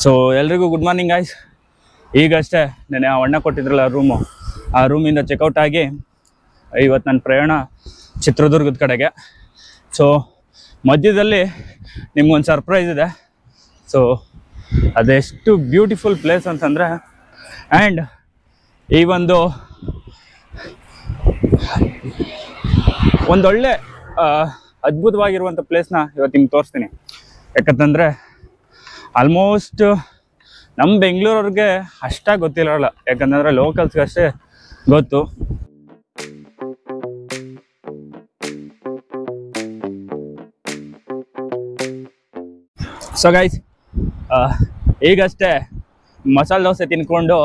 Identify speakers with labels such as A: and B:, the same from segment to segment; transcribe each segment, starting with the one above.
A: So ಎಲ್ರಿಗೂ good morning guys. ಈಗಷ್ಟೇ ನೆನೆ ಆ ಅಣ್ಣ ಕೊಟ್ಟಿದ್ರಲ್ಲ ರೂಮು, ಆ ರೂಮಿಂದ ಚೆಕ್ಔಟ್ ಆಗಿ ಇವತ್ತು ನನ್ನ ಪ್ರಯಾಣ ಚಿತ್ರದುರ್ಗದ ಕಡೆಗೆ. ಸೊ ಮಧ್ಯದಲ್ಲಿ ನಿಮ್ಗೊಂದು ಸರ್ಪ್ರೈಸ್ ಇದೆ. ಸೊ ಅದೆಷ್ಟು ಬ್ಯೂಟಿಫುಲ್ ಪ್ಲೇಸ್ ಅಂತಂದರೆ, ಆ್ಯಂಡ್ ಈ ಒಂದೊಳ್ಳೆ ಅದ್ಭುತವಾಗಿರುವಂಥ ಪ್ಲೇಸ್ನ ಇವತ್ತು ನಿಮ್ಗೆ ತೋರಿಸ್ತೀನಿ. ಯಾಕಂತಂದರೆ ಆಲ್ಮೋಸ್ಟ್ ನಮ್ಮ ಬೆಂಗಳೂರವ್ರಿಗೆ ಅಷ್ಟಾಗಿ ಗೊತ್ತಿರೋಲ್ಲ, ಯಾಕಂತಂದರೆ ಲೋಕಲ್ಸ್ಗೆ ಅಷ್ಟೇ ಗೊತ್ತು. ಸೊ ಗೈಸ್, ಈಗಷ್ಟೇ ಮಸಾಲೆ ದೋಸೆ ತಿನ್ಕೊಂಡು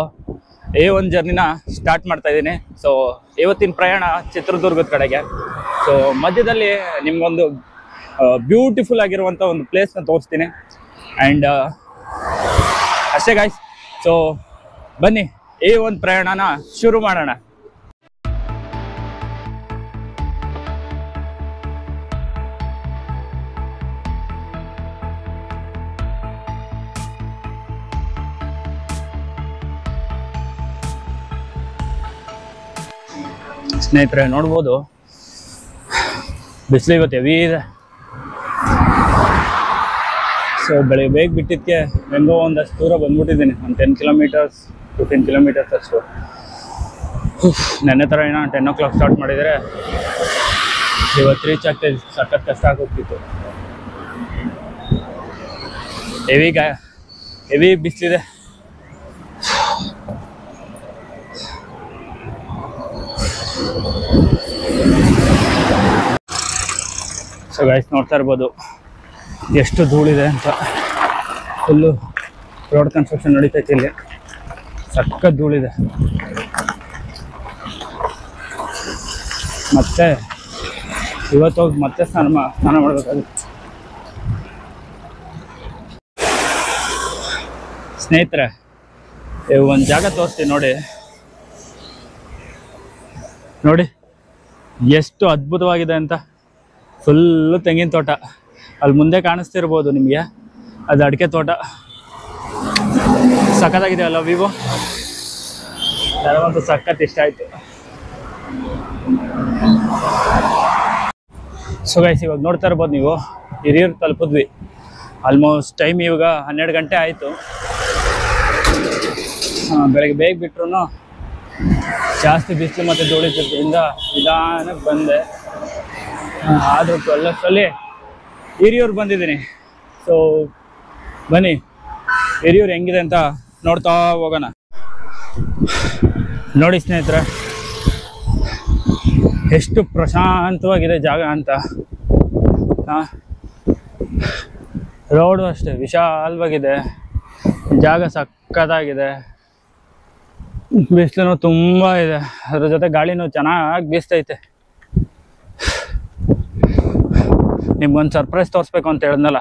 A: ಈ ಒಂದು ಜರ್ನಿನ ಸ್ಟಾರ್ಟ್ ಮಾಡ್ತಾ ಇದ್ದೀನಿ. ಸೊ ಇವತ್ತಿನ ಪ್ರಯಾಣ ಚಿತ್ರದುರ್ಗದ ಕಡೆಗೆ. ಸೊ ಮಧ್ಯದಲ್ಲಿ ನಿಮ್ಗೊಂದು ಬ್ಯೂಟಿಫುಲ್ ಆಗಿರುವಂಥ ಒಂದು ಪ್ಲೇಸ್ನ ತೋರಿಸ್ತೀನಿ. ಆ್ಯಂಡ್ ಅಷ್ಟೇ ಗಾಯ್ಸ್. ಸೊ ಬನ್ನಿ ಈ ಒಂದು ಪ್ರಯಾಣನ ಶುರು ಮಾಡೋಣ. ಸ್ನೇಹಿತರೆ ನೋಡ್ಬೋದು, ಬಿಸಿಲು ಇವತ್ತು ಹೆವಿ ಇದೆ. ಸೊ ಬೆಳಿಗ್ಗೆ ಬೇಗ ಬಿಟ್ಟಿದ್ದಕ್ಕೆ ಹೆಂಗೋ ಒಂದಷ್ಟು ದೂರ ಬಂದ್ಬಿಟ್ಟಿದ್ದೀನಿ, ಒಂದು 10 ಕಿಲೋಮೀಟರ್ಸ್ 15 ಕಿಲೋಮೀಟರ್ಸ್ ಅಷ್ಟು. ನೆನ್ನೆ ಥರ ಏನೋ 10 o'clock ಸ್ಟಾರ್ಟ್ ಮಾಡಿದರೆ ಇವತ್ತು ರೀಚ್ ಆಗ್ತಾಯಿದ್ದು ಸಖತ್ ಕಷ್ಟ ಆಗೋಗ್ತಿತ್ತು. ಹೆವಿ ಬಿಸಿಲಿದೆ. ಸೊ ಗೈಸ್ ನೋಡ್ತಾ ಇರ್ಬೋದು ಎಷ್ಟು ಧೂಳಿದೆ ಅಂತ. ಫುಲ್ಲು ರೋಡ್ ಕನ್ಸ್ಟ್ರಕ್ಷನ್ ನಡೀತೈತೆ ಇಲ್ಲಿ, ಸಖತ್ ಧೂಳಿದೆ. ಮತ್ತೆ ಇವತ್ತು ಹೋಗಿ ಮತ್ತೆ ಸ್ನಾನ ಮಾಡಬೇಕಾಗುತ್ತೆ. ಸ್ನೇಹಿತರೆ, ಒಂದು ಜಾಗ ತೋರಿಸ್ತೀನಿ ನೋಡಿ ಎಷ್ಟು ಅದ್ಭುತವಾಗಿದೆ ಅಂತ. ಫುಲ್ಲು ತೆಂಗಿನ ತೋಟ, ಅಲ್ಲಿ ಮುಂದೆ ಕಾಣಿಸ್ತಿರ್ಬೋದು ನಿಮಗೆ, ಅದು ಅಡಿಕೆ ತೋಟ. ಸಖತ್ತಾಗಿದೆ ಅಲ್ಲ ವ್ಯೂ, ನನಗಂತೂ ಸಖತ್ ಇಷ್ಟ ಆಯಿತು. ಸೊ ಗೈಸ್, ಇವಾಗ ನೋಡ್ತಾ ಇರ್ಬೋದು ನೀವು, ಹಿರಿಯೂರು ತಲುಪಿದ್ವಿ. ಆಲ್ಮೋಸ್ಟ್ ಟೈಮ್ ಇವಾಗ 12 ಗಂಟೆ ಆಯಿತು. ಬೆಳಗ್ಗೆ ಬೇಗ ಬಿಟ್ರು ಜಾಸ್ತಿ ಬಿಸಿಲು ಮತ್ತು ಧೂಳಿದ್ದರಿಂದ ನಿಧಾನಕ್ಕೆ ಬಂದೆ. ಆದರೂ 12 ಹಿರಿಯೂರು ಬಂದಿದ್ದೀನಿ. ಸೊ ಬನ್ನಿ ಹಿರಿಯೂರು ಹೆಂಗಿದೆ ಅಂತ ನೋಡ್ತಾ ಹೋಗೋಣ. ನೋಡಿ ಸ್ನೇಹಿತರೆ, ಎಷ್ಟು ಪ್ರಶಾಂತವಾಗಿದೆ ಜಾಗ ಅಂತ. ರೋಡು ಅಷ್ಟೇ ವಿಶಾಲವಾಗಿದೆ, ಜಾಗ ಸಕ್ಕತ್ತಾಗಿದೆ. ಬಿಸಿಲು ತುಂಬ ಇದೆ, ಅದ್ರ ಜೊತೆ ಗಾಳಿನೂ ಚೆನ್ನಾಗಿ ಬೀಸ್ತೈತೆ. ನಿಮ್ಗೊಂದು ಸರ್ಪ್ರೈಸ್ ತೋರಿಸ್ಬೇಕು ಅಂತ ಹೇಳಿದ್ನಲ್ಲ,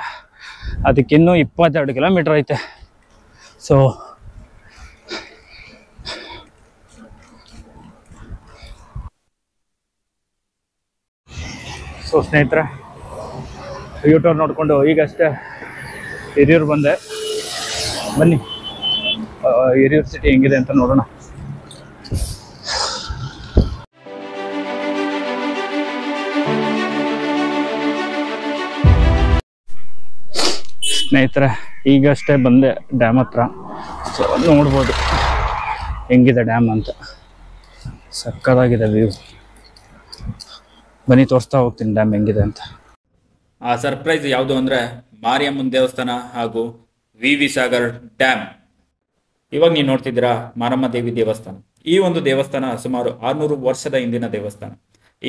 A: ಅದಕ್ಕಿನ್ನೂ 22 ಕಿಲೋಮೀಟ್ರ್ ಐತೆ. ಸೊ ಸ್ನೇಹಿತರೆ, ಯೂಟ್ಯೂಬ್ ನೋಡಿಕೊಂಡು ಈಗಷ್ಟೇ ಹಿರಿಯೂರು ಬಂದೆ. ಬನ್ನಿ ಹಿರಿಯೂರು ಸಿಟಿ ಹೆಂಗಿದೆ ಅಂತ ನೋಡೋಣ. ಸ್ನೇಹಿತರೆ, ಈಗಷ್ಟೇ ಬಂದೆ ಡ್ಯಾಮ್ ಹತ್ರ. ಸೊ ನೋಡ್ಬೋದು ಹೆಂಗಿದೆ ಡ್ಯಾಮ್ ಅಂತ, ಸಕ್ಕತ್ತಾಗಿದೆ ವ್ಯೂ. ಬನ್ನಿ ತೋರಿಸ್ತಾ ಹೋಗ್ತೀನಿ ಡ್ಯಾಮ್ ಹೆಂಗಿದೆ ಅಂತ.
B: ಆ ಸರ್ಪ್ರೈಸ್ ಯಾವುದು ಅಂದರೆ ಮಾರಿಯಮ್ಮನ ದೇವಸ್ಥಾನ ಹಾಗೂ ವಿ ಸಾಗರ್ ಡ್ಯಾಮ್. ಇವಾಗ ನೀವು ನೋಡ್ತಿದ್ದೀರಾ ಮಾರಮ್ಮ ದೇವಿ ದೇವಸ್ಥಾನ. ಈ ಒಂದು ದೇವಸ್ಥಾನ ಸುಮಾರು 600 ವರ್ಷದ ಹಿಂದಿನ ದೇವಸ್ಥಾನ.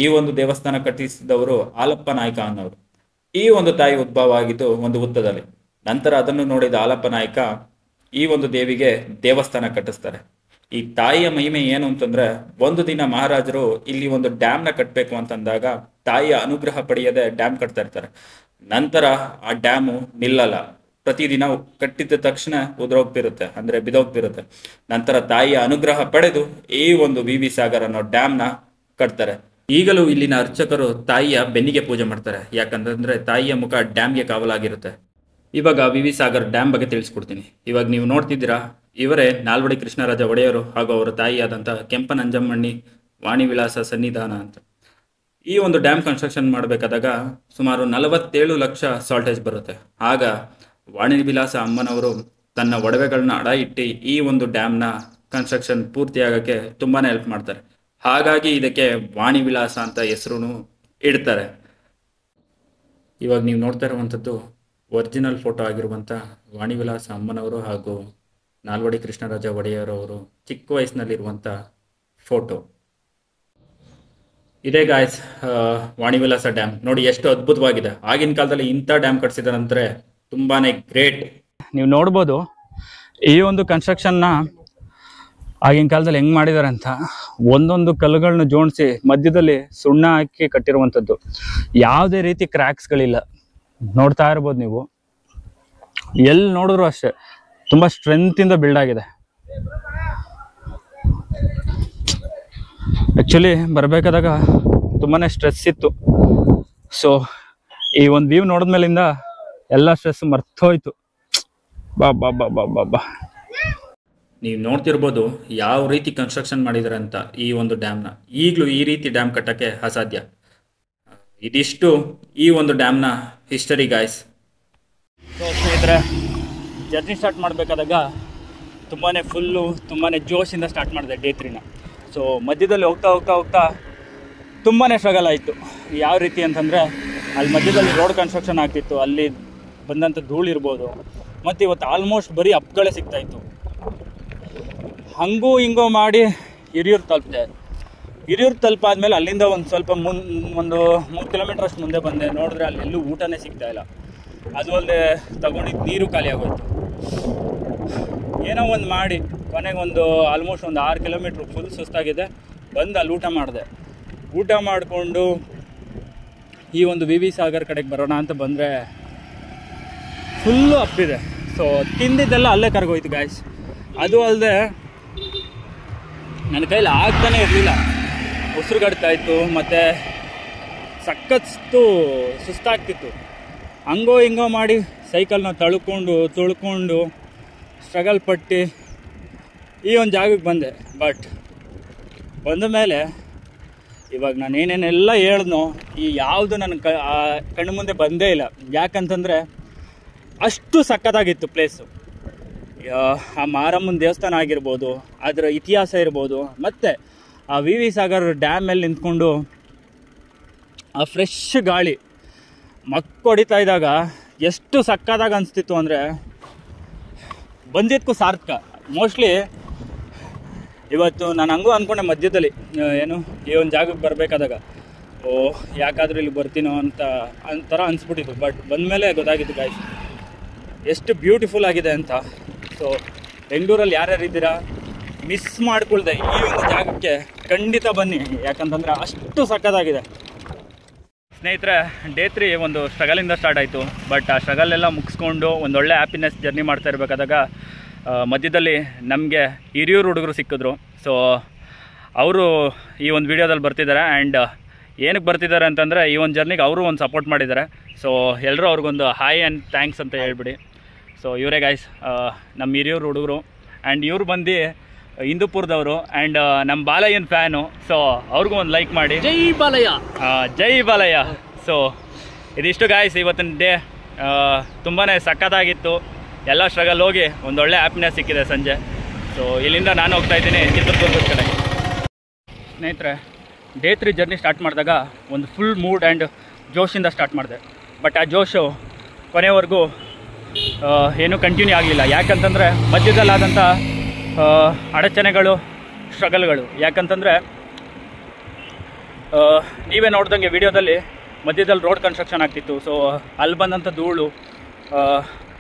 B: ಈ ಒಂದು ದೇವಸ್ಥಾನ ಕಟ್ಟಿಸಿದವರು ಆಲಪ್ಪ ನಾಯ್ಕ ಅನ್ನೋರು. ಈ ಒಂದು ತಾಯಿ ಉದ್ಭವ ಆಗಿದ್ದು ಒಂದು ಹುತ್ತದಲ್ಲಿ. ನಂತರ ಅದನ್ನು ನೋಡಿದ ಆಲಪ್ಪ ನಾಯ್ಕ ಈ ಒಂದು ದೇವಿಗೆ ದೇವಸ್ಥಾನ ಕಟ್ಟಿಸ್ತಾರೆ. ಈ ತಾಯಿಯ ಮಹಿಮೆ ಏನು ಅಂತಂದ್ರೆ, ಒಂದು ದಿನ ಮಹಾರಾಜರು ಇಲ್ಲಿ ಒಂದು ಡ್ಯಾಮ್ನ ಕಟ್ಟಬೇಕು ಅಂತಂದಾಗ ತಾಯಿಯ ಅನುಗ್ರಹ ಪಡೆಯದೆ ಡ್ಯಾಮ್ ಕಟ್ತಾ ಇರ್ತಾರೆ. ನಂತರ ಆ ಡ್ಯಾಮು ನಿಲ್ಲಲ್ಲ, ಪ್ರತಿದಿನ ಕಟ್ಟಿದ ತಕ್ಷಣ ಉದುರೋಗ್ತಿರುತ್ತೆ, ಅಂದ್ರೆ ಬಿದೋಗ್ತಿರುತ್ತೆ. ನಂತರ ತಾಯಿಯ ಅನುಗ್ರಹ ಪಡೆದು ಈ ಒಂದು ವಿ ಸಾಗರ್ ಅನ್ನೋ ಡ್ಯಾಮ್ನ ಕಟ್ತಾರೆ. ಈಗಲೂ ಇಲ್ಲಿನ ಅರ್ಚಕರು ತಾಯಿಯ ಬೆನ್ನಿಗೆ ಪೂಜೆ ಮಾಡ್ತಾರೆ, ಯಾಕಂತಂದ್ರೆ ತಾಯಿಯ ಮುಖ ಡ್ಯಾಮ್ಗೆ ಕಾವಲಾಗಿರುತ್ತೆ. ಇವಾಗ ವಿ ಸಾಗರ್ ಡ್ಯಾಮ್ ಬಗ್ಗೆ ತಿಳಿಸ್ಕೊಡ್ತೀನಿ. ಇವಾಗ ನೀವು ನೋಡ್ತಿದ್ದೀರಾ, ಇವರೇ ನಾಲ್ವಡಿ ಕೃಷ್ಣರಾಜ ಒಡೆಯರು ಹಾಗೂ ಅವರ ತಾಯಿಯಾದಂಥ ಕೆಂಪನಂಜಮ್ಮಣ್ಣಿ ವಾಣಿ ವಿಲಾಸ ಸನ್ನಿಧಾನ ಅಂತ. ಈ ಒಂದು ಡ್ಯಾಮ್ ಕನ್ಸ್ಟ್ರಕ್ಷನ್ ಮಾಡಬೇಕಾದಾಗ ಸುಮಾರು 47 ಲಕ್ಷ ಸಾಲ್ಟೇಜ್ ಬರುತ್ತೆ. ಆಗ ವಾಣಿ ವಿಲಾಸ ಅಮ್ಮನವರು ತನ್ನ ಒಡವೆಗಳನ್ನ ಅಡ ಇಟ್ಟು ಈ ಒಂದು ಡ್ಯಾಮ್ನ ಕನ್ಸ್ಟ್ರಕ್ಷನ್ ಪೂರ್ತಿಯಾಗಕ್ಕೆ ತುಂಬಾನೇ ಹೆಲ್ಪ್ ಮಾಡ್ತಾರೆ. ಹಾಗಾಗಿ ಇದಕ್ಕೆ ವಾಣಿ ವಿಲಾಸ ಅಂತ ಹೆಸರು ಇಡ್ತಾರೆ. ಇವಾಗ ನೀವು ನೋಡ್ತಾ ಇರುವಂಥದ್ದು ಒರಿಜಿನಲ್ ಫೋಟೋ ಆಗಿರುವಂಥ ವಾಣಿ ವಿಲಾಸ ಅಮ್ಮನವರು ಹಾಗೂ ನಾಲ್ವಡಿ ಕೃಷ್ಣರಾಜ ಒಡೆಯರವರು ಚಿಕ್ಕ ವಯಸ್ಸಿನಲ್ಲಿರುವಂಥ ಫೋಟೋ. ಇದೇ ಗಾಯ್ಸ್ ವಾಣಿ ವಿಲಾಸ ಡ್ಯಾಮ್. ನೋಡಿ ಎಷ್ಟು ಅದ್ಭುತವಾಗಿದೆ. ಆಗಿನ ಕಾಲದಲ್ಲಿ ಇಂಥ ಡ್ಯಾಮ್ ಕಟ್ಸಿದಾರಂದ್ರೆ ತುಂಬಾನೇ ಗ್ರೇಟ್.
A: ನೀವು ನೋಡ್ಬೋದು ಈ ಒಂದು ಕನ್ಸ್ಟ್ರಕ್ಷನ್ನ ಆಗಿನ ಕಾಲದಲ್ಲಿ ಹೆಂಗೆ ಮಾಡಿದ್ದಾರೆ ಅಂತ. ಒಂದೊಂದು ಕಲ್ಲುಗಳನ್ನ ಜೋಡಿಸಿ ಮಧ್ಯದಲ್ಲಿ ಸುಣ್ಣ ಹಾಕಿ ಕಟ್ಟಿರುವಂಥದ್ದು. ಯಾವುದೇ ರೀತಿ ಕ್ರ್ಯಾಕ್ಸ್ಗಳಿಲ್ಲ. ನೋಡ್ತಾ ಇರ್ಬೋದು ನೀವು, ಎಲ್ಲಿ ನೋಡಿದ್ರು ಅಷ್ಟೇ ತುಂಬ ಸ್ಟ್ರೆಂತಿಂದ ಬಿಲ್ಡ್ ಆಗಿದೆ. ಆ್ಯಕ್ಚುಲಿ ಬರಬೇಕಾದಾಗ ತುಂಬಾ ಸ್ಟ್ರೆಸ್ ಇತ್ತು. ಸೊ ಈ ಒಂದು ವ್ಯೂ ನೋಡಿದ್ಮೇಲಿಂದ ಎಲ್ಲ ಸ್ಟ್ರೆಸ್ ಮರ್ತೋಯ್ತು. ಬಾ ಬಾ ಬಾ ಬಾ ಬಾ ಬಾ.
B: ನೀವು ನೋಡ್ತಿರ್ಬೋದು ಯಾವ ರೀತಿ ಕನ್ಸ್ಟ್ರಕ್ಷನ್ ಮಾಡಿದ್ದಾರೆ ಅಂತ ಈ ಒಂದು ಡ್ಯಾಮ್ನ. ಈಗಲೂ ಈ ರೀತಿ ಡ್ಯಾಮ್ ಕಟ್ಟಕ್ಕೆ ಅಸಾಧ್ಯ. ಇದಿಷ್ಟು ಈ ಒಂದು ಡ್ಯಾಮ್ನ ಹಿಸ್ಟರಿ ಗಾಯ್ಸ್.
A: ಸೊ ಸ್ನೇಹಿತರೆ, ಜರ್ನಿ ಸ್ಟಾರ್ಟ್ ಮಾಡಬೇಕಾದಾಗ ತುಂಬಾ ಜೋಶಿಂದ ಸ್ಟಾರ್ಟ್ ಮಾಡಿದೆ ಡೇ 3ನ. ಸೊ ಮಧ್ಯದಲ್ಲಿ ಹೋಗ್ತಾ ತುಂಬಾ ಸ್ಟ್ರಗಲ್ ಆಯಿತು. ಯಾವ ರೀತಿ ಅಂತಂದರೆ, ಅಲ್ಲಿ ಮಧ್ಯದಲ್ಲಿ ರೋಡ್ ಕನ್ಸ್ಟ್ರಕ್ಷನ್ ಆಗ್ತಿತ್ತು, ಅಲ್ಲಿ ಬಂದಂಥ ಧೂಳಿರ್ಬೋದು. ಮತ್ತು ಇವತ್ತು ಆಲ್ಮೋಸ್ಟ್ ಬರೀ ಅಪ್ಗಳೇ ಸಿಗ್ತಾಯಿತ್ತು. ಹಂಗೂ ಹಿಂಗೋ ಮಾಡಿ ಹಿರಿಯೂರು ತಲುಪಿದೆ. ಹಿರಿಯೂರು ತಲುಪಾದ್ಮೇಲೆ ಅಲ್ಲಿಂದ ಒಂದು ಸ್ವಲ್ಪ ಒಂದು 3 ಕಿಲೋಮೀಟರ್ ಅಷ್ಟು ಮುಂದೆ ಬಂದೆ. ನೋಡಿದ್ರೆ ಅಲ್ಲಿ ಎಲ್ಲೂ ಊಟನೇ ಸಿಗ್ತಾಯಿಲ್ಲ. ಅದು ಅಲ್ಲದೆ ತಗೊಂಡಿದ್ದು ನೀರು ಖಾಲಿ ಆಗೋಯ್ತು. ಏನೋ ಒಂದು ಮಾಡಿ ಕೊನೆಗೆ ಆಲ್ಮೋಸ್ಟ್ 6 ಕಿಲೋಮೀಟ್ರ್ ಫುಲ್ ಸುಸ್ತಾಗಿದೆ. ಬಂದು ಅಲ್ಲಿ ಊಟ ಮಾಡಿಕೊಂಡು ಈ ಒಂದು ವಿ ಸಾಗರ್ ಕಡೆಗೆ ಬರೋಣ ಅಂತ ಬಂದರೆ ಫುಲ್ಲು ಅಪ್ಪಿದೆ. ಸೊ ತಿಂದಿದ್ದೆಲ್ಲ ಅಲ್ಲೇ ಕರ್ಗೋಯ್ತು ಗಾಯ್ಸ್. ಅದು ಅಲ್ಲದೆ ನನ್ನ ಕೈಲಿ ಆಗ್ತಾನೆ ಇರಲಿಲ್ಲ. ಉಸಿರುಗಡ್ತಾಯಿತ್ತು ಮತ್ತು ಸಖತ್ತು ಸುಸ್ತಾಗ್ತಿತ್ತು. ಹಂಗೋ ಹಿಂಗೋ ಮಾಡಿ ಸೈಕಲ್ನ ತುಳ್ಕೊಂಡು ಸ್ಟ್ರಗಲ್ ಪಟ್ಟು ಈ ಒಂದು ಜಾಗಕ್ಕೆ ಬಂದೆ. ಬಟ್ ಬಂದ ಮೇಲೆ ಇವಾಗ ನಾನು ಏನೇನೆಲ್ಲ ಹೇಳ್ದನೋ ಈ ಯಾವುದು ನನ್ನ ಕಣ್ಣು ಮುಂದೆ ಬಂದೇ ಇಲ್ಲ. ಯಾಕಂತಂದರೆ ಅಷ್ಟು ಸಖತ್ತಾಗಿತ್ತು ಪ್ಲೇಸು. ಆ ಮಾರಮ್ಮನ ದೇವಸ್ಥಾನ ಆಗಿರ್ಬೋದು, ಅದರ ಇತಿಹಾಸ ಇರ್ಬೋದು, ಮತ್ತು ಆ ವಿ ಸಾಗರ್ ಡ್ಯಾಮಲ್ಲಿ ನಿಂತ್ಕೊಂಡು ಆ ಫ್ರೆಶ್ ಗಾಳಿ ಹೊಡಿತಾ ಇದ್ದಾಗ ಎಷ್ಟು ಸಕ್ಕತ್ತಾಗಿ ಅನಿಸ್ತಿತ್ತು ಅಂದರೆ ಬಂದಿದ್ದಕ್ಕೂ ಸಾರ್ಥಕ. ಮೋಸ್ಟ್ಲಿ ಇವತ್ತು ನಾನು ಹಂಗೂ ಅಂದ್ಕೊಂಡೆ ಮಧ್ಯದಲ್ಲಿ ಈ ಒಂದು ಜಾಗಕ್ಕೆ ಬರಬೇಕಾದಾಗ, ಯಾಕಾದರೂ ಇಲ್ಲಿ ಬರ್ತೀನೋ ಅಂತರ ಅನಿಸ್ಬಿಟ್ಟಿತ್ತು. ಬಟ್ ಬಂದಮೇಲೆ ಗೊತ್ತಾಗಿತ್ತು ಗಾಯ್ಸ್ ಎಷ್ಟು ಬ್ಯೂಟಿಫುಲ್ ಆಗಿದೆ ಅಂತ. ಸೊ ಬೆಂಗಳೂರಲ್ಲಿ ಯಾರ್ಯಾರು ಇದ್ದೀರಾ, ಮಿಸ್ ಮಾಡ್ಕೊಳ್ದೆ ಈ ಒಂದು ಜಾಗಕ್ಕೆ ಖಂಡಿತ ಬನ್ನಿ. ಯಾಕಂತಂದರೆ ಅಷ್ಟು ಸಕ್ಕತ್ತಾಗಿದೆ. ಸ್ನೇಹಿತರೆ, ಡೇ 3 ಒಂದು ಸ್ಟ್ರಗಲಿಂದ ಸ್ಟಾರ್ಟ್ ಆಯಿತು. ಬಟ್ ಆ ಸ್ಟ್ರಗಲೆಲ್ಲ ಮುಗಿಸ್ಕೊಂಡು ಒಂದೊಳ್ಳೆ ಹ್ಯಾಪಿನೆಸ್ ಜರ್ನಿ ಮಾಡ್ತಾ ಇರಬೇಕಾದಾಗ ಮಧ್ಯದಲ್ಲಿ ನಮಗೆ ಹಿರಿಯೂರು ಹುಡುಗರು ಸಿಕ್ಕಿದ್ರು. ಸೊ ಅವರು ಈ ಒಂದು ವಿಡಿಯೋದಲ್ಲಿ ಬರ್ತಿದ್ದಾರೆ. ಆ್ಯಂಡ್ ಏನಕ್ಕೆ ಬರ್ತಿದ್ದಾರೆ ಅಂತಂದರೆ ಈ ಒಂದು ಜರ್ನಿಗೆ ಅವರು ಒಂದು ಸಪೋರ್ಟ್ ಮಾಡಿದ್ದಾರೆ. ಸೊ ಎಲ್ಲರೂ ಅವ್ರಿಗೊಂದು ಹಾಯ್ ಆ್ಯಂಡ್ ಥ್ಯಾಂಕ್ಸ್ ಅಂತ ಹೇಳ್ಬಿಡಿ. ಸೊ ಇವರೇ ಗಾಯ್ಸ್ ನಮ್ಮ ಹಿರಿಯೂರು ಹುಡುಗರು. ಆ್ಯಂಡ್ ಇವ್ರು ಬಂದು ಹಿಂದೂಪುರದವರು ಆ್ಯಂಡ್ ನಮ್ಮ ಬಾಲಯ್ಯನ ಫ್ಯಾನು. ಸೊ ಅವ್ರಿಗೂ ಒಂದು ಲೈಕ್ ಮಾಡಿ. ಜೈ ಬಾಲಯ್ಯ, ಜೈ ಬಾಲಯ್ಯ. ಸೊ ಇದಿಷ್ಟು ಗಾಯ್ಸ್ ಇವತ್ತಿನ ಡೇ. ತುಂಬಾ ಸಖತ್ತಾಗಿತ್ತು. ಎಲ್ಲ ಸ್ಟ್ರಗಲ್ ಹೋಗಿ ಒಂದೊಳ್ಳೆ ಹ್ಯಾಪಿನೆಸ್ ಸಿಕ್ಕಿದೆ ಸಂಜೆ. ಸೊ ಇಲ್ಲಿಂದ ನಾನು ಹೋಗ್ತಾ ಇದ್ದೀನಿ ಚಿತ್ರದುರ್ಗದ ಕಡೆ. ಸ್ನೇಹಿತರೆ, ಡೇ 3 ಜರ್ನಿ ಸ್ಟಾರ್ಟ್ ಮಾಡಿದಾಗ ಒಂದು ಫುಲ್ ಮೂಡ್ ಆ್ಯಂಡ್ ಜೋಶಿಂದ ಸ್ಟಾರ್ಟ್ ಮಾಡಿದೆ. ಬಟ್ ಆ ಜೋಶು ಕೊನೆವರೆಗೂ ಏನೂ ಕಂಟಿನ್ಯೂ ಆಗಲಿಲ್ಲ. ಯಾಕಂತಂದರೆ ಮಧ್ಯದಲ್ಲಾದಂಥ ಅಡಚಣೆಗಳು, ಸ್ಟ್ರಗಲ್ಗಳು. ಯಾಕಂತಂದರೆ ನೀವೇ ನೋಡ್ದಂಗೆ ವಿಡಿಯೋದಲ್ಲಿ ಮಧ್ಯದಲ್ಲಿ ರೋಡ್ ಕನ್ಸ್ಟ್ರಕ್ಷನ್ ಆಗ್ತಿತ್ತು. ಸೊ ಅಲ್ಲಿ ಬಂದಂಥ ಧೂಳು,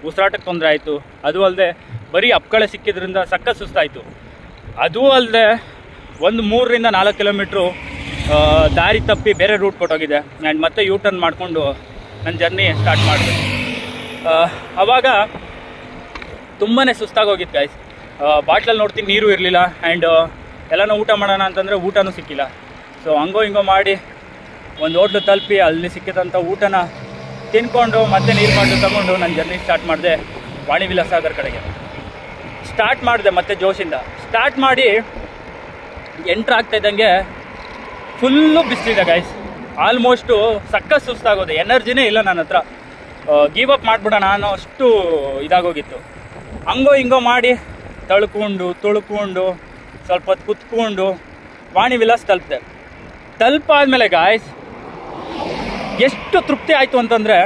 A: ಉಸಿರಾಟಕ್ಕೆ ತೊಂದರೆ ಆಯಿತು. ಅದು ಅಲ್ಲದೆ ಬರೀ ಅಪ್ಕಳೆ ಸಿಕ್ಕಿದ್ರಿಂದ ಸಖತ್ ಸುಸ್ತಾಯಿತು. ಅದೂ ಅಲ್ಲದೆ ಒಂದು 3ರಿಂದ 4 ಕಿಲೋಮೀಟ್ರು ದಾರಿ ತಪ್ಪಿ ಬೇರೆ ರೂಟ್ ಕೊಟ್ಟೋಗಿದೆ. ಆ್ಯಂಡ್ ಮತ್ತೆ ಯೂ ಟರ್ನ್ ಮಾಡಿಕೊಂಡು ನನ್ನ ಜರ್ನಿ ಸ್ಟಾರ್ಟ್ ಮಾಡಿದೆ. ಆವಾಗ ತುಂಬಾ ಸುಸ್ತಾಗೋಗಿತ್ತು ಗಾಯ್ಸ್. ಬಾಟ್ಲಲ್ಲಿ ನೋಡ್ತೀನಿ ನೀರು ಇರಲಿಲ್ಲ. ಆ್ಯಂಡ್ ಎಲ್ಲನೂ ಊಟ ಮಾಡೋಣ ಅಂತಂದರೆ ಊಟನೂ ಸಿಕ್ಕಿಲ್ಲ. ಸೊ ಹಂಗೋ ಹಿಂಗೋ ಮಾಡಿ ಒಂದು ಹೋಟ್ಲು ತಲುಪಿ ಅಲ್ಲಿ ಸಿಕ್ಕಿದಂಥ ಊಟನ ತಿನ್ಕೊಂಡು ಮತ್ತೆ ನೀರು ಬಾಟಲ್ ತಗೊಂಡು ನನ್ನ ಜರ್ನಿ ಸ್ಟಾರ್ಟ್ ಮಾಡಿದೆ ವಾಣಿವಿಲಾಸ ಸಾಗರ್ ಕಡೆಗೆ. ಸ್ಟಾರ್ಟ್ ಮಾಡಿದೆ ಮತ್ತೆ ಜೋಶಿಂದ ಸ್ಟಾರ್ಟ್ ಮಾಡಿ ಎಂಟ್ರ್ ಆಗ್ತಾ ಇದ್ದಂಗೆ ಫುಲ್ಲು ಬಿಸಿಲಿದೆ ಗೈಸ್. ಆಲ್ಮೋಸ್ಟು ಸಕ್ಕತ್ ಸುಸ್ತಾಗೋದೆ, ಎನರ್ಜಿನೇ ಇಲ್ಲ ನನ್ನ ಹತ್ರ. ಗಿವ್ ಅಪ್ ಮಾಡಿಬಿಡೋಣ ಅನ್ನೋ ಅಷ್ಟು ಇದಾಗೋಗಿತ್ತು. ಹಂಗೋ ಹಿಂಗೋ ಮಾಡಿ ತುಳ್ಕೊಂಡು ಸ್ವಲ್ಪ ಹೊತ್ತು ಕುತ್ಕೊಂಡು ವಾಣಿವಿಲಾಸ ತಲುಪಿದೆ. ತಲುಪಾದ್ಮೇಲೆ ಗಾಯ್ಸ್ ಎಷ್ಟು ತೃಪ್ತಿ ಆಯಿತು ಅಂತಂದರೆ,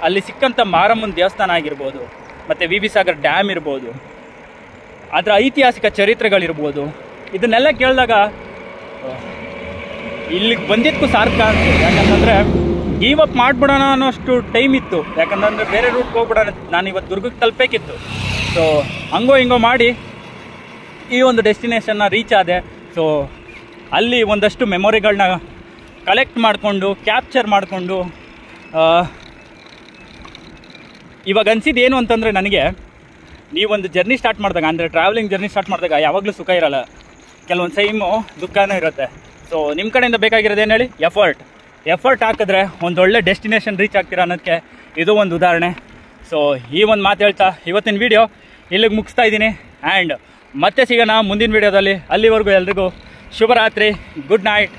A: ಅಲ್ಲಿ ಸಿಕ್ಕಂಥ ಮಾರಮ್ಮನ ದೇವಸ್ಥಾನ ಆಗಿರ್ಬೋದು, ಮತ್ತು ವಿ ವಿ ಸಾಗರ್ ಡ್ಯಾಮ್ ಇರ್ಬೋದು, ಅದರ ಐತಿಹಾಸಿಕ ಚರಿತ್ರೆಗಳಿರ್ಬೋದು, ಇದನ್ನೆಲ್ಲ ಕೇಳಿದಾಗ ಇಲ್ಲಿಗೆ ಬಂದಿದ್ದಕ್ಕೂ ಸಾರ್ಥಕ ಅನಿಸ್ತು. ಯಾಕಂತಂದರೆ ಗೀವ್ ಅಪ್ ಮಾಡಿಬಿಡೋಣ ಅನ್ನೋಷ್ಟು ಟೈಮ್ ಇತ್ತು. ಯಾಕಂತಂದರೆ ಬೇರೆ ರೂಟ್ಗೆ ಹೋಗ್ಬಿಡೋಣ, ನಾನು ಇವತ್ತು ದುರ್ಗಕ್ಕೆ ತಲುಪಬೇಕಿತ್ತು. ಸೊ ಹಂಗೋ ಹಿಂಗೋ ಮಾಡಿ ಈ ಒಂದು ಡೆಸ್ಟಿನೇಷನ್ನ ರೀಚ್ ಆದೆ. ಸೊ ಅಲ್ಲಿ ಒಂದಷ್ಟು ಮೆಮೊರಿಗಳನ್ನ ಕಲೆಕ್ಟ್ ಮಾಡಿಕೊಂಡು ಕ್ಯಾಪ್ಚರ್ ಮಾಡಿಕೊಂಡು ಇವಾಗ ಅನಿಸಿದ್ದು ಏನು ಅಂತಂದರೆ, ನನಗೆ ನೀವೊಂದು ಜರ್ನಿ ಸ್ಟಾರ್ಟ್ ಮಾಡಿದಾಗ, ಅಂದರೆ ಟ್ರಾವೆಲಿಂಗ್ ಜರ್ನಿ ಸ್ಟಾರ್ಟ್ ಮಾಡಿದಾಗ ಯಾವಾಗಲೂ ಸುಖ ಇರಲ್ಲ, ಕೆಲವೊಂದು ಟೈಮು ದುಃಖನೂ ಇರುತ್ತೆ. ಸೊ ನಿಮ್ಮ ಕಡೆಯಿಂದ ಬೇಕಾಗಿರೋದು ಏನು ಹೇಳಿ, ಎಫರ್ಟ್ ಹಾಕಿದ್ರೆ ಒಂದೊಳ್ಳೆ ಡೆಸ್ಟಿನೇಷನ್ ರೀಚ್ ಆಗ್ತೀರಾ ಅನ್ನೋದಕ್ಕೆ ಇದು ಒಂದು ಉದಾಹರಣೆ. ಸೊ ಈ ಒಂದು ಮಾತು ಹೇಳ್ತಾ ಇವತ್ತಿನ ವಿಡಿಯೋ ಇಲ್ಲಿಗೆ ಮುಗಿಸ್ತಾ ಇದ್ದೀನಿ. ಆ್ಯಂಡ್ ಮತ್ತೆ ಸಿಗೋಣ ಮುಂದಿನ ವಿಡಿಯೋದಲ್ಲಿ. ಅಲ್ಲಿವರೆಗೂ ಎಲ್ರಿಗೂ ಶುಭರಾತ್ರಿ, ಗುಡ್ ನೈಟ್.